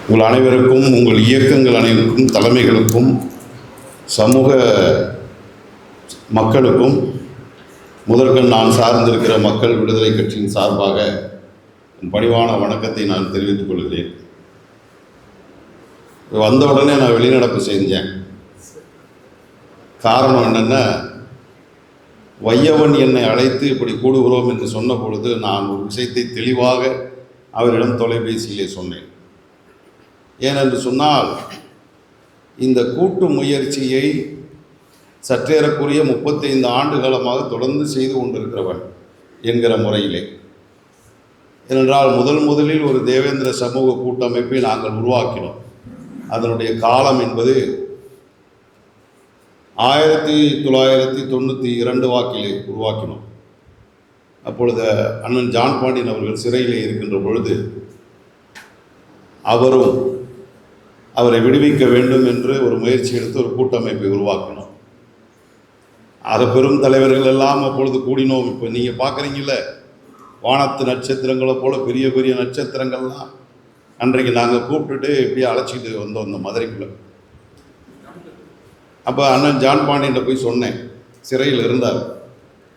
உங்கள் அனைவருக்கும், உங்கள் இயக்கங்கள் அனைவருக்கும், தலைமைகளுக்கும், சமூக மக்களுக்கும், முதற்கண் நான் சார்ந்திருக்கிற மக்கள் விடுதலை கட்சியின் சார்பாக பணிவான வணக்கத்தை நான் தெரிவித்துக் கொள்கிறேன். வந்த உடனே நான் வெளிநடப்பு செஞ்சேன். காரணம் என்னென்னா, வையவன் என்னை அழைத்து இப்படி கூடுகிறோம் என்று சொன்ன பொழுது நான் ஒரு விஷயத்தை தெளிவாக அவரிடம் தொலைபேசியிலே சொன்னேன். ஏனென்று சொன்னால், இந்த கூட்டு முயற்சியை சற்றேறக்குரிய 35 ஆண்டு காலமாக தொடர்ந்து செய்து கொண்டிருக்கிறவன் என்கிற முறையிலே, ஏனென்றால் முதலில் ஒரு தேவேந்திர சமூக கூட்டமைப்பை நாங்கள் உருவாக்கினோம். அதனுடைய காலம் என்பது 1992 வாக்கிலே உருவாக்கினோம். அப்பொழுது அண்ணன் ஜான் பாண்டியன் அவர்கள் சிறையிலே இருக்கின்ற பொழுது அவரை விடுவிக்க வேண்டும் என்று ஒரு முயற்சி எடுத்து ஒரு கூட்டமைப்பை உருவாக்கினோம். அது பெரும் தலைவர்கள் எல்லாம் அப்பொழுது கூடினோம். இப்போ நீங்கள் பார்க்குறீங்கள, வானத்து நட்சத்திரங்களை போல பெரிய பெரிய நட்சத்திரங்கள்லாம் அன்றைக்கு நாங்கள் கூப்பிட்டுட்டு இப்படியே அழைச்சிட்டு வந்தோம் இந்த மதுரைக்குள்ளே. அப்போ அண்ணன் ஜான் பாண்டியன்ட்ட போய் சொன்னேன், சிறையில் இருந்தார்,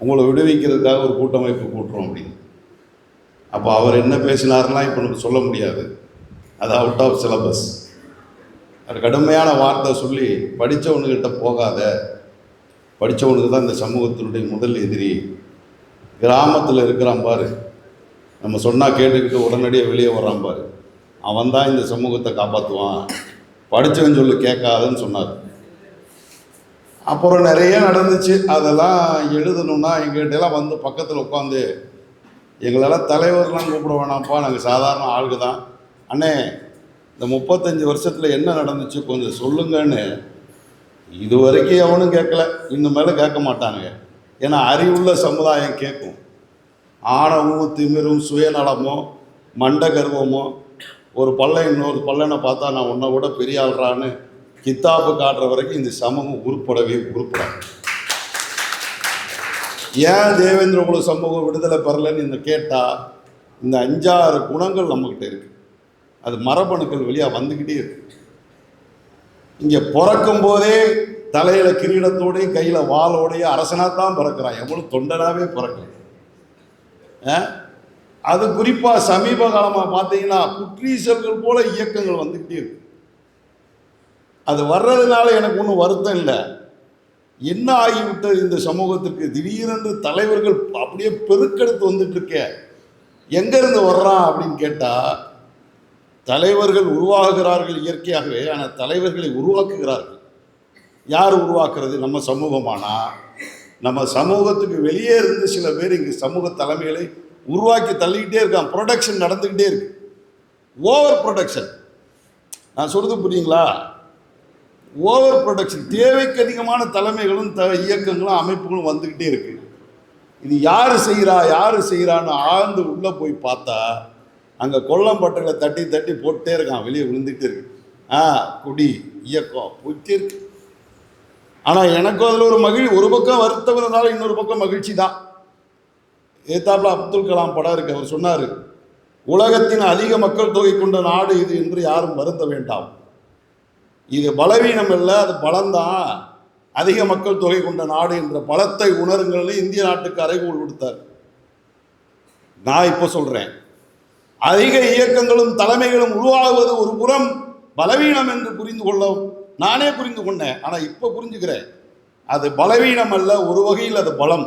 உங்களை விடுவிக்கிறதுக்காக ஒரு கூட்டமைப்பு கூட்டுறோம் அப்படின்னு. அப்போ அவர் என்ன பேசினார்லாம் இப்போ நமக்கு சொல்ல முடியாது, அது அவுட் ஆஃப் சிலபஸ். அது கடுமையான வார்த்தை சொல்லி, படித்தவனுக்கிட்ட போகாத, படித்தவனுக்கு தான் இந்த சமூகத்தினுடைய முதல் எதிரி. கிராமத்தில் இருக்கிறான் பாரு, நம்ம சொன்னால் கேட்டுக்கிட்டு உடனடியாக வெளியே வர்றான் பாரு, அவன் தான் இந்த சமூகத்தை காப்பாற்றுவான், படித்தவன் சொல்லி கேட்காதுன்னு சொன்னார். அப்புறம் நிறைய நடந்துச்சு. அதெல்லாம் எழுதணுன்னா எங்கள்கிட்டலாம் வந்து பக்கத்தில் உட்காந்து, எங்களெல்லாம் தலைவர்லாம் கூப்பிட வேணாம்ப்பா, நாங்கள் சாதாரண ஆளுக்கு தான், அண்ணே இந்த 35 வருஷத்தில் என்ன நடந்துச்சு கொஞ்சம் சொல்லுங்கன்னு இது வரைக்கும் எவனும் கேட்கல, இன்னும் மேலே கேட்க மாட்டானுங்க. ஏன்னா அறிவுள்ள சமுதாயம் கேட்கும். ஆணவமும் திமிரும் சுயநலமோ மண்ட கர்வமோ, ஒரு பள்ளம் இன்னொரு பள்ளனை பார்த்தா நான் உன்னை விட பெரிய ஆள்றான்னு கித்தாப்பு காட்டுற வரைக்கும் இந்த சமூகம் உருப்படவே உருப்படாது. ஏன் தேவேந்திர குல சமூகம் விடுதலை பெறலைன்னு இந்த கேட்டால், இந்த 5-6 குணங்கள் நம்மக்கிட்ட இருக்குது. அது மரபணுக்கள் வழியாக வந்துக்கிட்டே இருக்கு. இங்கே பிறக்கும் போதே தலையில் கிரீடத்தோடையும் கையில் வாளோடையும் அரசனாக தான் பிறக்கிறான், எவ்வளோ தொண்டனாகவே பிறக்கல. அது குறிப்பாக சமீப காலமாக பார்த்தீங்கன்னா குற்றீசர்கள் போல இயக்கங்கள் வந்துக்கிட்டே இருக்கு. அது வர்றதுனால எனக்கு ஒன்றும் வருத்தம் இல்லை. என்ன ஆகிவிட்டது இந்த சமூகத்திற்கு, திடீரென்று தலைவர்கள் அப்படியே பெருக்கெடுத்து வந்துட்டுருக்க, எங்கேருந்து வர்றான் அப்படின்னு கேட்டால், தலைவர்கள் உருவாகுகிறார்கள் இயற்கையாகவே, ஆனால் தலைவர்களை உருவாக்குகிறார்கள். யார் உருவாக்குறது? நம்ம சமூகமானா? நம்ம சமூகத்துக்கு வெளியே இருந்து சில பேர் இங்கே சமூக தலைமைகளை உருவாக்கி தள்ளிக்கிட்டே இருக்கான். ப்ரொடக்ஷன் நடந்துக்கிட்டே இருக்கு, ஓவர் ப்ரொடக்ஷன். நான் சொல்கிறது புரியுங்களா? ஓவர் ப்ரொடக்ஷன், தேவைக்கு அதிகமான தலைமைகளும் இயக்கங்களும் அமைப்புகளும் வந்துக்கிட்டே இருக்கு. இது யார் செய்கிறான்னு ஆழ்ந்து உள்ளே போய் பார்த்தா, அங்கே கொல்லம்பட்டைகளை தட்டி தட்டி போட்டே இருக்கான், வெளியே விழுந்துகிட்டே இருக்கு. குடி இயக்கம் போயிட்டே இருக்கு. ஆனால் எனக்கும் அதில் ஒரு பக்கம் வருத்தம் இருந்தாலும் இன்னொரு பக்கம் மகிழ்ச்சி தான். ஏத்தாப்புல அப்துல் கலாம் படம் இருக்கு, அவர் சொன்னார், உலகத்தின் அதிக மக்கள் தொகை கொண்ட நாடு இது என்று யாரும் வருந்த வேண்டாம், இது பலவீனம் இல்லை, அது பலம்தான். அதிக மக்கள் தொகை கொண்ட நாடு என்ற பலத்தை உணருங்கள்னு இந்திய நாட்டுக்கு அறைகூல் விடுத்தார். நான் இப்போ சொல்கிறேன், அதிக இயக்கங்களும் தலைமைகளும் உருவாகுவது ஒரு புறம் பலவீனம் என்று நானே புரிந்து கொண்டேன். ஆனால் இப்போ புரிஞ்சுக்கிறேன், அது பலவீனம் அல்ல, ஒரு வகையில் அது பலம்.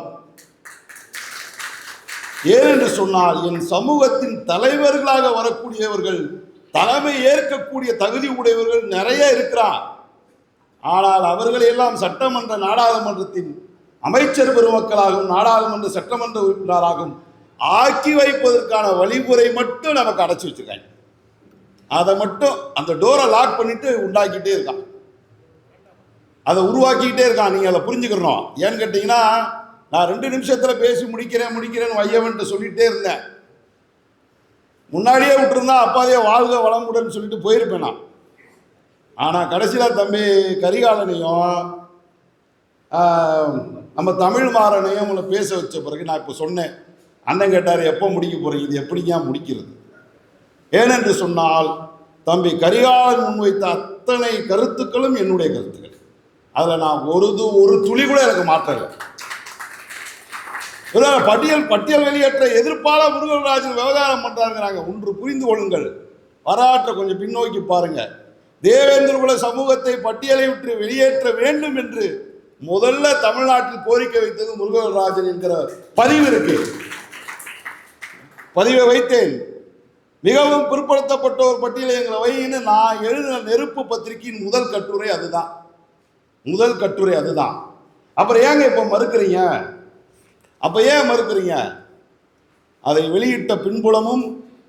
ஏனென்று சொன்னால், என் சமூகத்தின் தலைவர்களாக வரக்கூடியவர்கள், தலைமை ஏற்கக்கூடிய தகுதி உடையவர்கள் நிறைய இருக்கிறார். ஆனால் அவர்களையெல்லாம் சட்டமன்ற நாடாளுமன்றத்தின் அமைச்சர் பெருமக்களாகவும் நாடாளுமன்ற சட்டமன்ற உறுப்பினராகவும் ஆக்கி வைப்பதற்கான வழிமுறை மட்டும் நமக்கு அடைச்சி வச்சிருக்காங்க. அதை மட்டும் அந்த டோரை லாக் பண்ணிட்டு உண்டாக்கிட்டே இருக்கான், அதை உருவாக்கிக்கிட்டே இருக்கான். நீங்கள் அதை புரிஞ்சுக்கிறணும். ஏன்னு கேட்டிங்கன்னா, நான் 2 நிமிஷத்தில் பேசி முடிக்கிறேன்னு வையவன்ட்டு சொல்லிகிட்டே இருந்தேன். முன்னாடியே விட்டுருந்தா அப்பாதையே வாழ்க வளமுடன் சொல்லிட்டு போயிருப்பேன் நான். ஆனால் கடைசியில் தம்பி கரிகாலனையும் நம்ம தமிழ் மாறனையும் பேச வச்ச பிறகு நான் இப்போ சொன்னேன். அண்ணன் கேட்டார், எப்போ முடிக்க போகிறீங்க, இது எப்படிங்க முடிக்கிறது? ஏனென்று சொன்னால் தம்பி கரிகாலன் முன்வைத்த அத்தனை கருத்துக்களும் என்னுடைய கருத்துக்கள். அதில் நான் ஒரு துளி கூட எனக்கு மாற்றலை. பட்டியல் வெளியேற்ற எதிர்ப்பால முருகராஜன் விவகாரம் பண்றாங்க. ஒன்று புரிந்து கொள்ளுங்கள், வரலாற்றை கொஞ்சம் பின்னோக்கி பாருங்க. தேவேந்திர குல சமூகத்தை பட்டியலை விட்டு வெளியேற்ற வேண்டும் என்று முதல்ல தமிழ்நாட்டில் கோரிக்கை வைத்தது முருகராஜன் என்கிற பதிவு இருக்கு. பதிவை வைத்தேன். மிகவும் பிற்படுத்தப்பட்ட ஒரு பட்டியலை எங்களை வைன்னு நான் எழுதின நெருப்பு பத்திரிகையின் முதல் கட்டுரை அதுதான். அப்புறம் ஏங்க இப்ப மறுக்கிறீங்க? அப்ப ஏன் மறுக்கிறீங்க? அதை வெளியிட்ட பின்புலமும்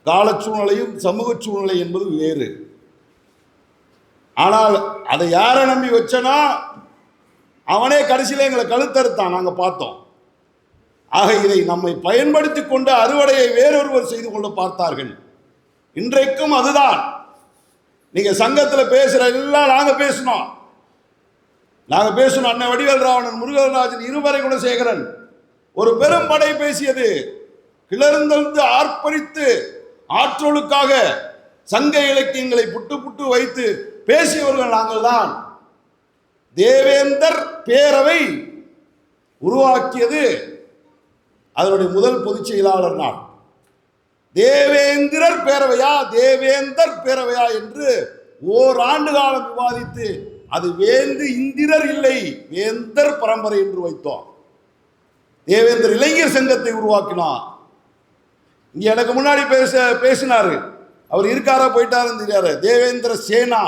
கால சூழ்நிலையும் சமூக சூழ்நிலை என்பது வேறு. ஆனால் அதை யாரை நம்பி வச்சனா அவனே கடைசியில் எங்களை கழுத்தறுத்தான், நாங்கள் பார்த்தோம். ஆக இதை நம்மை பயன்படுத்தி கொண்டு அறுவடையை வேறொருவர் செய்து கொள்ள பார்த்தார்கள். இன்றைக்கும் அதுதான். நீங்க சங்கத்தில் பேசுற எல்லாம் நாங்க பேசணும். அண்ணன் வடிவேல் ராவணன், முருகராஜன், இருவரை குணசேகரன், ஒரு பெரும் படை பேசியது. கிளர்ந்தெழுந்து ஆர்ப்பரித்து ஆற்றலுக்காக சங்க இலக்கியங்களை புட்டு வைத்து பேசியவர்கள் நாங்கள் தான். தேவேந்தர் பேரவை உருவாக்கியது அதனுடைய முதல் பொதுச் செயலாளர் நான். தேவேந்தர் பேரவையா என்று ஓராண்டு காலம் விவாதித்து அது வேந்து இந்திரர் இல்லை, வேந்தர் பரம்பரை என்று வைத்தோம். தேவேந்தர் இளைஞர் சங்கத்தை உருவாக்கினார். இங்க எனக்கு முன்னாடி பேசினாரு, அவர் இருக்காரா போயிட்டாருன்னு தெரியாது. தேவேந்திர சேனா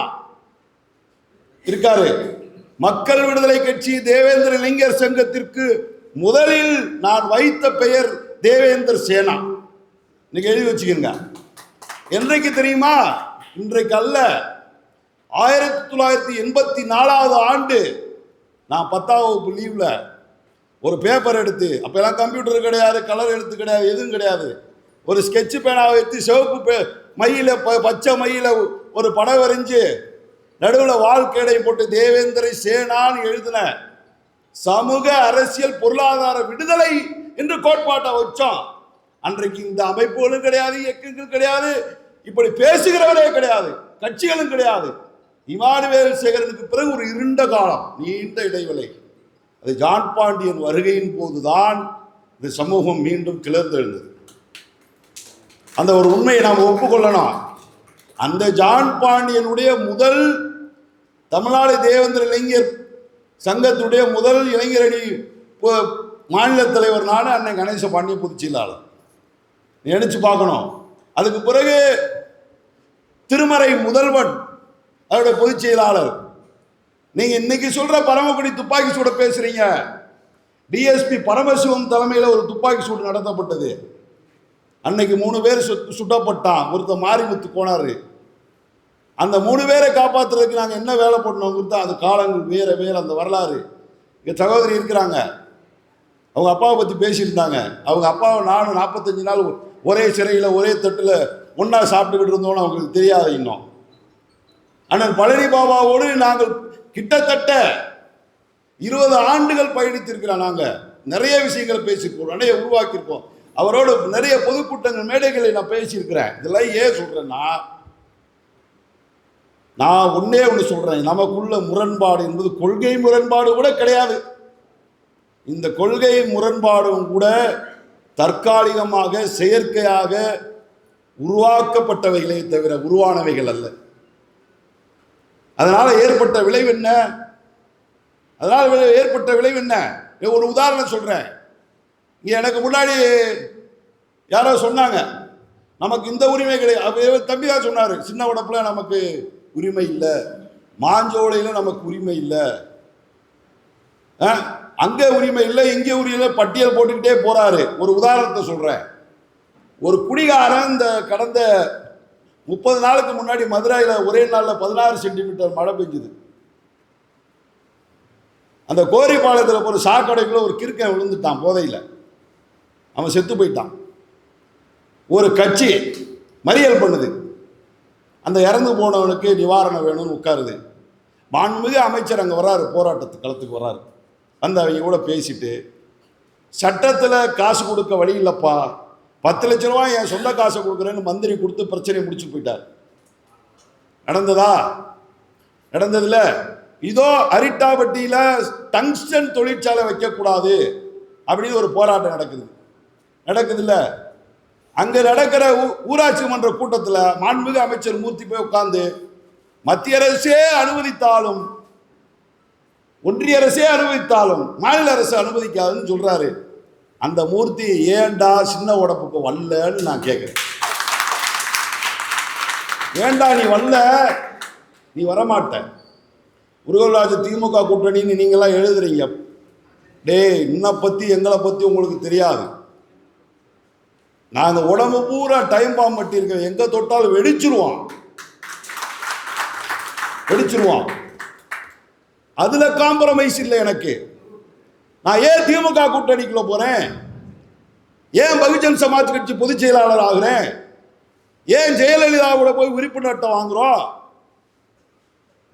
இருக்காரு. மக்கள் விடுதலை கட்சி தேவேந்திர இளைஞர் சங்கத்திற்கு முதலில் நான் வைத்த பெயர் தேவேந்திர சேனா. இன்னைக்கு எழுதி வச்சுக்கோங்க. என்றைக்கு தெரியுமா? இன்றைக்கு அல்ல, 1984 ஆண்டு நான் 10ஆம் வகுப்பு லீவ்ல ஒரு பேப்பர் எடுத்து, அப்பெல்லாம் கம்ப்யூட்டர் கிடையாது, கலர் எழுத்து கிடையாது, எதுவும் கிடையாது, ஒரு ஸ்கெட்சு பேனாவை வைத்து சிவப்பு மையில பச்சை மையில ஒரு படம் வரைஞ்சு நடுவில் வாழ்க்கையை போட்டு தேவேந்திர சேனான்னு எழுதின சமூக அரசியல் பொருளாதார விடுதலை என்று கோட்பாட்டை வச்சோம். அன்றைக்கு இந்த அமைப்புகளும் கிடையாது, இயக்கங்கள் கிடையாது, இப்படி பேசுகிறவரே கிடையாது, கட்சிகளும் கிடையாது. இமானுவேல் சேகரனுக்கு பிறகு ஒரு இருண்ட காலம், நீண்ட இடைவெளி. அது ஜான் பாண்டியன் வருகையின் போதுதான் இந்த சமூகம் மீண்டும் கிளர்ந்தெழுந்தது. அந்த ஒரு உண்மையை நாம் ஒப்புக்கொள்ளணும். அந்த ஜான் பாண்டியனுடைய முதல் தமிழ்நாடு தேவேந்திர இளைஞர் சங்கத்துடைய முதல் இளைஞரணி மாநில தலைவர் நான், அன்னை கணேச பாண்டியன் பொதுச் செயலாளர். நினைச்சு பார்க்கணும். அதுக்கு பிறகு திருமறை முதல்வன் அவருடைய பொதுச் செயலாளர். நீங்க இன்னைக்கு சொல்ற பரமக்குடி துப்பாக்கி சூட பேசுறீங்க. டிஎஸ்பி பரமசிவம் தலைமையில் ஒரு துப்பாக்கி சூடு நடத்தப்பட்டது. அன்னைக்கு 3 பேர் சுட்டப்பட்டான். ஒருத்தர் மாரிமுத்து போனாரு. அந்த 3 பேரை காப்பாற்றுறதுக்கு நாங்கள் என்ன வேலை பண்ணோம் கொடுத்தா அது காலங்கள் வேற அந்த வரலாறு. இங்கே சகோதரி இருக்கிறாங்க, அவங்க அப்பாவை பற்றி பேசியிருந்தாங்க. அவங்க அப்பாவை நானும் 45 நாள் ஒரே சிறையில் ஒரே தட்டில் ஒன்றா சாப்பிட்டுக்கிட்டு இருந்தோன்னு அவங்களுக்கு தெரியாது. இன்னும் அண்ணன் பழனி பாபாவோடு நாங்கள் கிட்டத்தட்ட 20 ஆண்டுகள் பயணித்திருக்கிறோம். நாங்கள் நிறைய விஷயங்களை பேசியிருக்கோம், நிறைய உருவாக்கியிருக்கோம். அவரோட நிறைய பொதுக்கூட்டங்கள் மேடைகளை நான் பேசியிருக்கிறேன். இதெல்லாம் ஏன் சொல்கிறேன்னா, நான் ஒன்னே ஒன்று சொல்கிறேன், நமக்குள்ள முரண்பாடு என்பது கொள்கை முரண்பாடு கூட கிடையாது. இந்த கொள்கை முரண்பாடும் கூட தற்காலிகமாக செயற்கையாக உருவாக்கப்பட்டவைகளே தவிர உருவானவைகள் அல்ல. அதனால ஏற்பட்ட விளைவு என்ன? ஒரு உதாரணம் சொல்றேன். இங்க எனக்கு முன்னாடி யாரோ சொன்னாங்க நமக்கு இந்த உரிமை கிடையாது. தம்பி தான் சொன்னாரு, சின்ன உடப்புல நமக்கு உரிமை இல்லை, மாஞ்சோலையில நமக்கு உரிமை இல்லை, அங்க உரிமை இல்லை, இங்கே உரிமை, பட்டியல் போட்டுக்கிட்டே போறாரு. ஒரு உதாரணத்தை சொல்றேன். ஒரு குடிகாரன் இந்த கடந்த 30 நாளுக்கு முன்னாடி மதுரையில் ஒரே நாளில் 16 சென்டிமீட்டர் மழை பெஞ்சுது. அந்த கோரிப்பாளையத்தில் ஒரு சாக்கடைக்குள்ள ஒரு கிறுக்கன் விழுந்துட்டான், போதையில் அவன் செத்து போயிட்டான். ஒரு கட்சி மறியல் பண்ணுது, அந்த இறந்து போனவனுக்கு நிவாரணம் வேணும்னு உட்காருது. மாண்புமிகு அமைச்சர் அங்கே வர்றாரு, போராட்டத்து களத்துக்கு வர்றாரு. அந்த அவங்க கூட பேசிட்டு, சட்டத்தில் காசு கொடுக்க வழி இல்லைப்பா, 10 லட்சம் ரூபாய் என் சொந்த காசை கொடுக்குறேன்னு மந்திரி கொடுத்து பிரச்சனையை முடிச்சு போயிட்டார். நடந்ததா? நடந்ததில்ல. இதோ அரிட்டாபட்டியில டங்ஸ்டன் தொழிற்சாலை வைக்கக்கூடாது அப்படின்னு ஒரு போராட்டம் நடக்குது இல்ல. அங்க நடக்கிற ஊராட்சி மன்ற கூட்டத்தில் மாண்புமிகு அமைச்சர் மூர்த்தி போய் உட்கார்ந்து மத்திய அரசே அனுமதித்தாலும் ஒன்றிய அரசே அனுமதித்தாலும் மாநில அரசு அனுமதிக்காதுன்னு சொல்றாரு. அந்த மூர்த்தி ஏண்டா சின்ன உடப்புக்கு வரலன்னு நான் கேட்கிறேன். ஏண்டா நீ வரல? நீ வரமாட்ட. முருகராஜ் திமுக கூட்டணின்னு நீங்களாம் எழுதுறீங்க. டேய், என்னை பத்தி எங்களை பத்தி உங்களுக்கு தெரியாது. நாங்கள் உடம்பு பூரா டைம் பாம்பு பட்டி இருக்க, எங்க தொட்டாலும் வெடிச்சிருவான். அதுல காம்ப்ரமைஸ் இல்லை எனக்கு. நான் ஏன் திமுக கூட்டணிக்குள்ள போறேன்? ஏன் பகுஜன் சமாஜ் கட்சி பொதுச் செயலாளர் ஆகுறேன்? ஏன் ஜெயலலிதாவோட போய் உறுப்பினர் அட்டை வாங்குறோம்?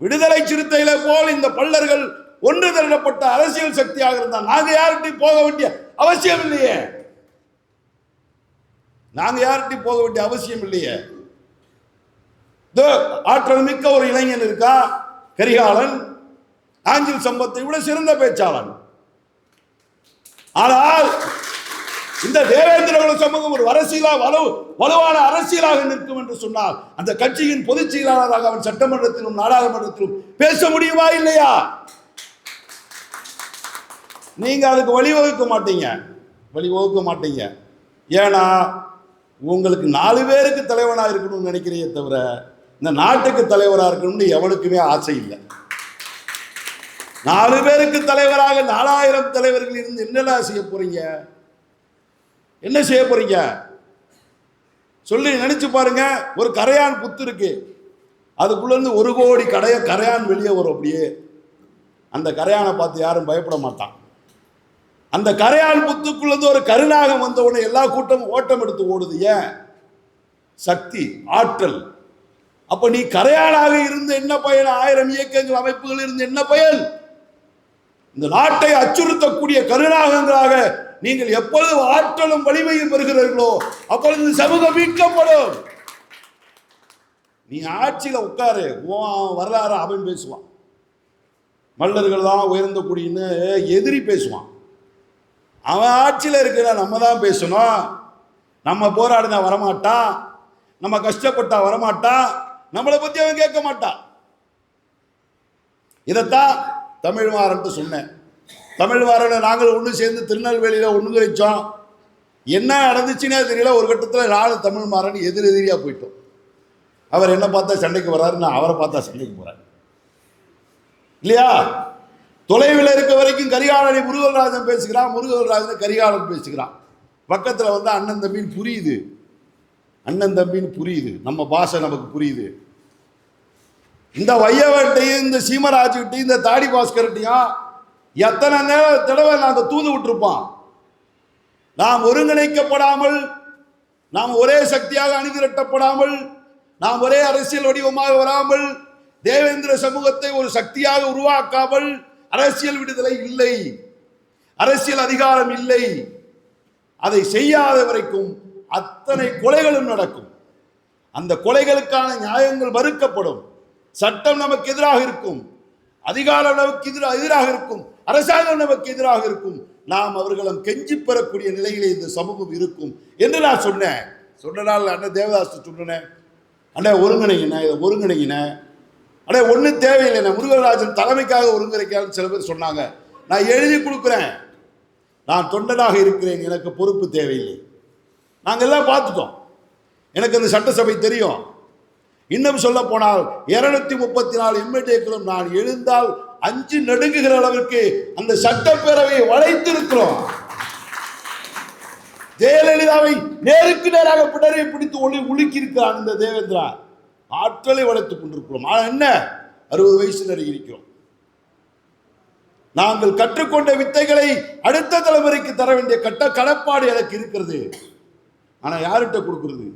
விடுதலை சிறுத்தைகளை போல் இந்த பல்லர்கள் ஒன்று திரட்டப்பட்ட அரசியல் சக்தியாக இருந்தால் நாங்க யார்கிட்டையும் போக வேண்டிய அவசியம் இல்லையே. ஆற்றல் மிக்க ஒரு இளைஞன் இருக்கா, கரிகாலன், ஆஞ்சில் சம்பத்தை விட சிறந்த பேச்சாளன். ஆனால் இந்த தேவேந்திர குல சமூகம் ஒரு வலுவான அரசியலாக நிற்கும் என்று சொன்னால் அந்த கட்சியின் பொதுச் செயலாளராக அவன் சட்டமன்றத்திலும் நாடாளுமன்றத்திலும் பேச முடியுமா இல்லையா? நீங்க அதுக்கு வழிவகுக்க மாட்டீங்க. ஏன்னா உங்களுக்கு 4 பேருக்கு தலைவனாக இருக்கணும்னு நினைக்கிறீங்க தவிர இந்த நாட்டுக்கு தலைவராக இருக்கணும்னு எவனுக்குமே ஆசை இல்லை. 4 பேருக்கு தலைவராக 4000 தலைவர்கள் இருந்து என்னெல்லாம் செய்ய போறீங்க? என்ன செய்ய போறீங்க சொல்லி நினைச்சு பாருங்க. ஒரு கரையான் புத்து இருக்கு, அதுக்குள்ள இருந்து 1 கோடி கரையான் வெளியே வரும். அப்படியே அந்த கரையானை பார்த்து யாரும் பயப்பட மாட்டான். அந்த கரையான் புத்துக்குள்ள இருந்து ஒரு கருநாகம் வந்த உடனே எல்லா கூட்டமும் ஓட்டம் எடுத்து ஓடுது. ஏன்? சக்தி, ஆற்றல். அப்ப நீ கரையானாக இருந்து என்ன பயன்? 1000 இயக்கங்கள் அமைப்புகள் இருந்து என்ன பயன்? இந்த நாட்டை அச்சுறுத்தக்கூடிய கருநாகங்களாக நீங்கள் எப்பொழுது ஆற்றலும் வலிமையும் பெறுகிறீர்களோ அப்பொழுது சமூகம் மீட்கப்படும். நீ ஆட்சியில உட்காரு, வரலாறு அவன் பேசுவான். மல்லர்கள் தான் உயர்ந்த குடின்னு எதிரி பேசுவான். அவன் ஆட்சியில் இருக்கிற நம்ம தான் பேசணும். நம்ம போராடினா வரமாட்டான், நம்ம கஷ்டப்பட்டா வரமாட்டான், நம்மளை பத்தி அவன் கேட்க மாட்டான். இதைத்தான் தமிழ்மாறன்ட்டு சொன்னேன். தமிழ்மாறனை நாங்கள் ஒன்று சேர்ந்து திருநெல்வேலியில் ஒன்றுச்சோம். என்ன நடந்துச்சுன்னே தெரியல. ஒரு கட்டத்தில் 4 தமிழ்மாறன் எதிரெதிரியாக போயிட்டோம். அவர் என்ன பார்த்தா சண்டைக்கு வர்றாரு, நான் அவரை பார்த்தா சண்டைக்கு போறாரு இல்லையா? தொலைவில் இருக்க வரைக்கும் கரிகாலனை முருகராஜன் பேசுகிறான், முருகராஜனை கரிகாலன் பேசுகிறான். பக்கத்தில் வந்து அண்ணன் தம்பின்னு புரியுது. நம்ம பாஷை நமக்கு புரியுது. இந்த வையவட்டையும் இந்த சீமராஜ்கிட்டையும் இந்த தாடி பாஸ்கர்கிட்டையும் எத்தனை தடவை நாங்கள் தூது விட்டுருப்போம். நாம் ஒருங்கிணைக்கப்படாமல், நாம் ஒரே சக்தியாக அணிதிரட்டப்படாமல், நாம் ஒரே அரசியல் வடிவமாக வராமல், தேவேந்திர சமூகத்தை ஒரு சக்தியாக உருவாக்காமல் அரசியல் விடுதலை இல்லை, அரசியல் அதிகாரம் இல்லை. அதை செய்யாத வரைக்கும் அத்தனை கொலைகளும் நடக்கும். அந்த கொலைகளுக்கான நியாயங்கள் மறுக்கப்படும். சட்டம் நமக்கு எதிராக இருக்கும், அதிகாரம் நமக்கு எதிராக இருக்கும், அரசாங்கம் நமக்கு எதிராக இருக்கும். நாம் அவர்களும் கெஞ்சி பெறக்கூடிய நிலையிலே இந்த சமூகம் இருக்கும் என்று நான் சொன்னனால அண்ணன் தேவதாஸ் சொன்னேன், அண்ணே ஒருங்கிணைங்க, அண்ணே ஒன்றும் தேவையில்லை, முருகராஜன் தலைமைக்காக ஒருங்கிணைக்கான்னு சில பேர் சொன்னாங்க. நான் எழுதி கொடுக்குறேன், நான் தொண்டனாக இருக்கிறேன், எனக்கு பொறுப்பு தேவையில்லை. நாங்கள் எல்லாம் பார்த்துட்டோம், எனக்கு அந்த சட்டசபை தெரியும். இன்னும் சொல்ல போனால் 234 எம்எல்ஏக்களும் நான் எழுந்தால் 5 நடுங்குகிற அளவிற்கு அந்த சட்டப்பேரவையை வளைத்திருக்கிறோம். ஜெயலலிதாவை நேருக்கு நேராக பிடரை பிடித்து உலுக்கி இருக்கிறான் இந்த தேவேந்திரா. ஆற்றலை வளைத்துக் கொண்டிருக்கிறோம். என்ன 60 வயசு இருக்கிறோம். நாங்கள் கற்றுக்கொண்ட வித்தைகளை அடுத்த தலைமுறைக்கு தர வேண்டிய கடப்பாடு எனக்கு இருக்கிறது. ஆனா யார்கிட்ட கொடுக்கிறது?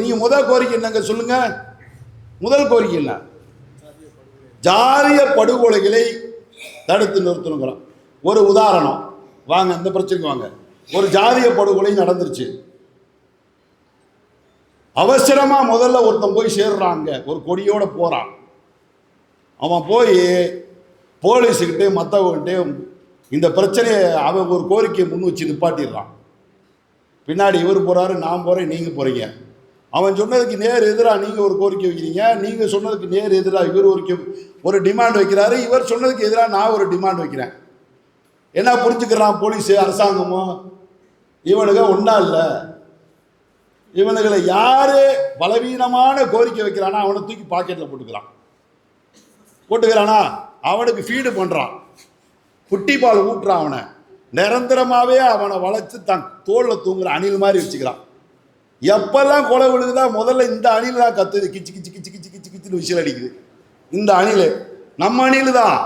நீங்க முதல் கோரிக்கை என்னங்க சொல்லுங்க? முதல் கோரிக்கை என்ன? ஜாதிய படுகொலைகளை தடுத்து நிறுத்தணுங்கிறோம். ஒரு உதாரணம், வாங்க இந்த பிரச்சனைக்கு வாங்க. ஒரு ஜாதிய படுகொலை நடந்துருச்சு. அவசரமா முதல்ல ஒருத்தன் போய் சேர்றாங்க, ஒரு கொடியோட போறான். அவன் போய் போலீஸுக்கிட்டே மற்றவங்கிட்டே இந்த பிரச்சனையை அவன் ஒரு கோரிக்கையை முன் வச்சு நிப்பாட்டிடுறான். பின்னாடி இவர் போறாரு, நான் போறேன், நீங்க போறீங்க. அவன் சொன்னதுக்கு நேர் எதிராக நீங்க ஒரு கோரிக்கை வைக்கிறீங்க, நீங்க சொன்னதுக்கு நேர் எதிராக இவர் ஒரு டிமாண்ட் வைக்கிறாரு, இவர் சொன்னதுக்கு எதிராக நான் ஒரு டிமாண்ட் வைக்கிறேன். என்ன புரிஞ்சுக்கிறான் போலீஸு அரசாங்கமும்? இவனுங்க ஒன்றா இல்லை. இவனுங்களை யாரு பலவீனமான கோரிக்கை வைக்கிறானா அவனை தூக்கி பாக்கெட்டில் போட்டுக்கிறானா, அவனுக்கு ஃபீடு பண்ணுறான், குட்டி பால் ஊட்டுறான். அவனை நிரந்தரமாகவே அவனை வளைச்சு தன் தோளில் தூங்குற அணில் மாதிரி வச்சுக்கிறான். எப்பெல்லாம் கொலை விழுகுதா முதல்ல இந்த அணில் தான் கத்துது, கிச்சு கிச்சு கிச்சு கிச்சு கிச்சு கிச்சுன்னு விசில் அடிக்குது. இந்த அணில் நம்ம அணில் தான்.